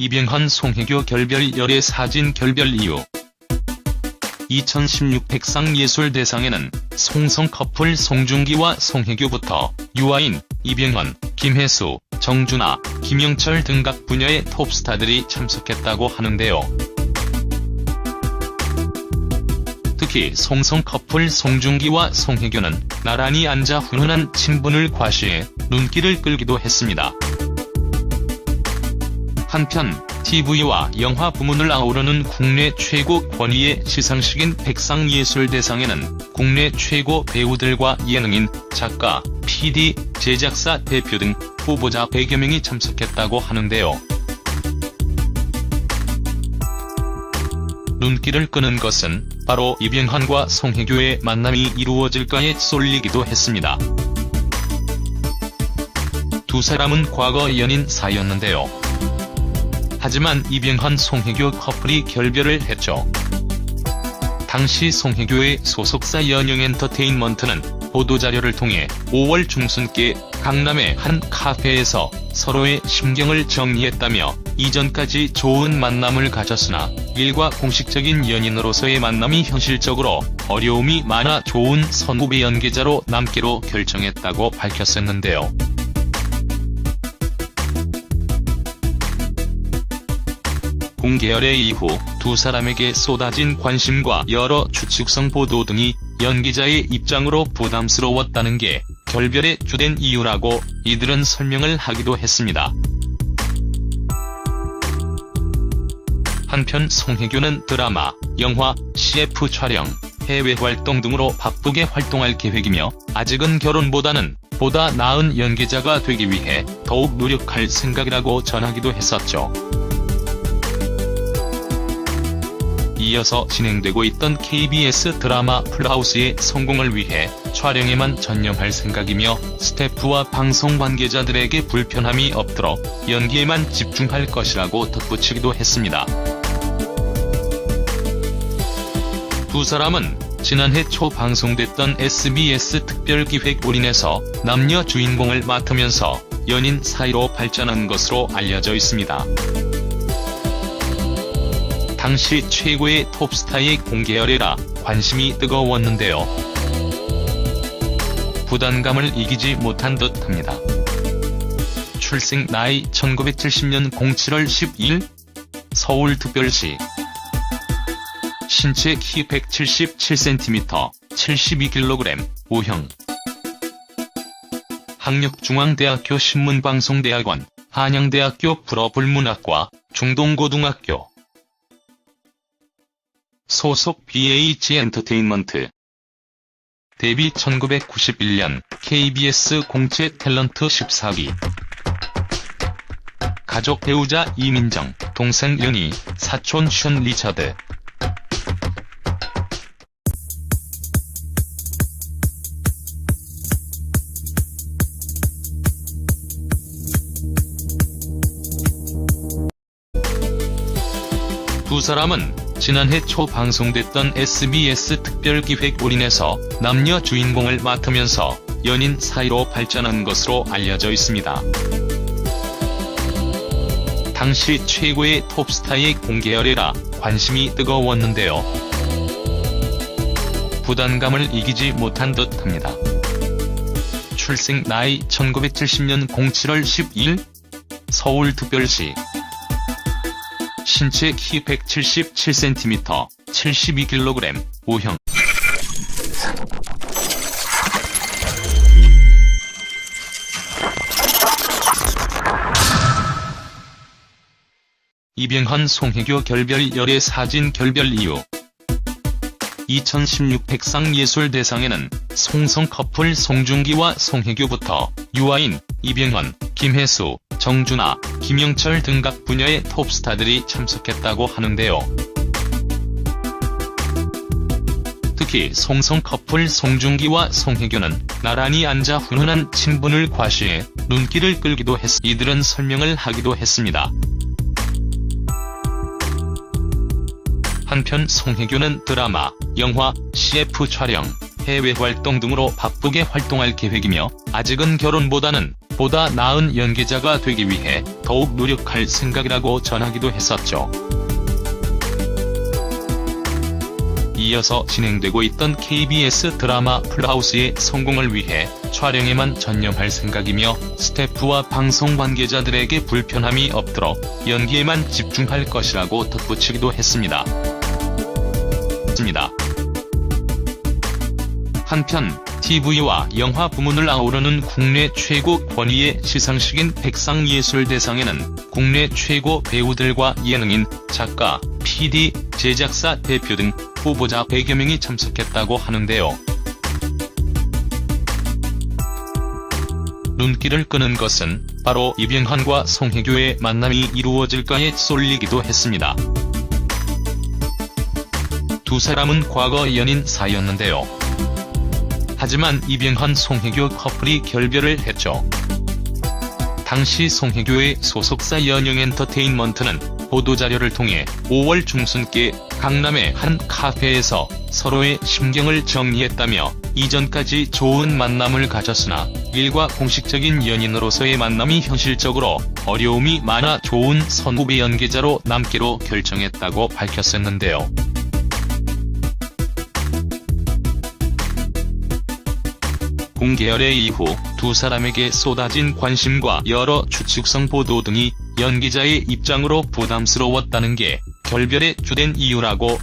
이병헌 송혜교 결별 열애 사진 결별 이유. 2016 백상예술대상에는 송성 커플 송중기와 송혜교부터 유아인, 이병헌, 김혜수, 정준하, 김영철 등 각 분야의 톱스타들이 참석했다고 하는데요. 특히 송성 커플 송중기와 송혜교는 나란히 앉아 훈훈한 친분을 과시해 눈길을 끌기도 했습니다. 한편 TV와 영화 부문을 아우르는 국내 최고 권위의 시상식인 백상예술대상에는 국내 최고 배우들과 예능인, 작가, PD, 제작사 대표 등 후보자 100여 명이 참석했다고 하는데요. 눈길을 끄는 것은 바로 이병헌과 송혜교의 만남이 이루어질까에 쏠리기도 했습니다. 두 사람은 과거 연인 사이였는데요. 하지만 이병헌 송혜교 커플이 결별을 했죠. 당시 송혜교의 소속사 연영엔터테인먼트는 보도자료를 통해 5월 중순께 강남의 한 카페에서 서로의 심경을 정리했다며 이전까지 좋은 만남을 가졌으나 일과 공식적인 연인으로서의 만남이 현실적으로 어려움이 많아 좋은 선후배 연기자로 남기로 결정했다고 밝혔었는데요. 공개열애 이후 두 사람에게 쏟아진 관심과 여러 추측성 보도 등이 연기자의 입장으로 부담스러웠다는 게 결별의 주된 이유라고 이들은 설명을 하기도 했습니다. 한편 송혜교는 드라마, 영화, CF 촬영, 해외 활동 등으로 바쁘게 활동할 계획이며 아직은 결혼보다는 보다 나은 연기자가 되기 위해 더욱 노력할 생각이라고 전하기도 했었죠. 이어서 진행되고 있던 KBS 드라마 풀하우스의 성공을 위해 촬영에만 전념할 생각이며 스태프와 방송 관계자들에게 불편함이 없도록 연기에만 집중할 것이라고 덧붙이기도 했습니다. 두 사람은 지난해 초 방송됐던 SBS 특별기획 올인에서 남녀 주인공을 맡으면서 연인 사이로 발전한 것으로 알려져 있습니다. 당시 최고의 톱스타의 공개열애라 관심이 뜨거웠는데요. 부담감을 이기지 못한 듯합니다. 출생 나이 1970년 07월 12일 서울특별시. 신체 키 177cm, 72kg, O형. 학력 중앙대학교 신문방송대학원, 한양대학교 불어불문학과, 중동고등학교. 소속 BH 엔터테인먼트. 데뷔 1991년 KBS 공채 탤런트 14기. 가족 배우자 이민정, 동생 윤희, 사촌 션 리처드. 두 사람은 지난해 초 방송됐던 SBS 특별기획 올인에서 남녀 주인공을 맡으면서 연인 사이로 발전한 것으로 알려져 있습니다. 당시 최고의 톱스타의 공개열애라 관심이 뜨거웠는데요. 부담감을 이기지 못한 듯합니다. 출생 나이 1970년 07월 12일 서울특별시. 신체 키 177cm, 72kg, O형. 이병헌 송혜교 결별 열애 사진 결별 이유. 2016 백상예술대상에는 송성 커플 송중기와 송혜교부터 유아인, 이병헌, 김혜수, 정준하, 김영철 등 각 분야의 톱스타들이 참석했다고 하는데요. 특히 송성 커플 송중기와 송혜교는 나란히 앉아 훈훈한 친분을 과시해 눈길을 끌기도 했. 이들은 설명을 하기도 했습니다. 한편 송혜교는 드라마, 영화, CF 촬영, 해외 활동 등으로 바쁘게 활동할 계획이며 아직은 결혼보다는 보다 나은 연기자가 되기 위해 더욱 노력할 생각이라고 전하기도 했었죠. 이어서 진행되고 있던 KBS 드라마 풀하우스의 성공을 위해 촬영에만 전념할 생각이며 스태프와 방송 관계자들에게 불편함이 없도록 연기에만 집중할 것이라고 덧붙이기도 했습니다. 한편 TV와 영화 부문을 아우르는 국내 최고 권위의 시상식인 백상예술대상에는 국내 최고 배우들과 예능인, 작가, PD, 제작사 대표 등 후보자 100여 명이 참석했다고 하는데요. 눈길을 끄는 것은 바로 이병헌과 송혜교의 만남이 이루어질까에 쏠리기도 했습니다. 두 사람은 과거 연인 사이였는데요. 하지만 이병헌, 송혜교 커플이 결별을 했죠. 당시 송혜교의 소속사 연영엔터테인먼트는 보도자료를 통해 5월 중순께 강남의 한 카페에서 서로의 심경을 정리했다며 이전까지 좋은 만남을 가졌으나 일과 공식적인 연인으로서의 만남이 현실적으로 어려움이 많아 좋은 선후배 연기자로 남기로 결정했다고 밝혔었는데요. 공개열애 이후 두 사람에게 쏟아진 관심과 여러 추측성 보도 등이 연기자의 입장으로 부담스러웠다는 게 결별의 주된 이유라고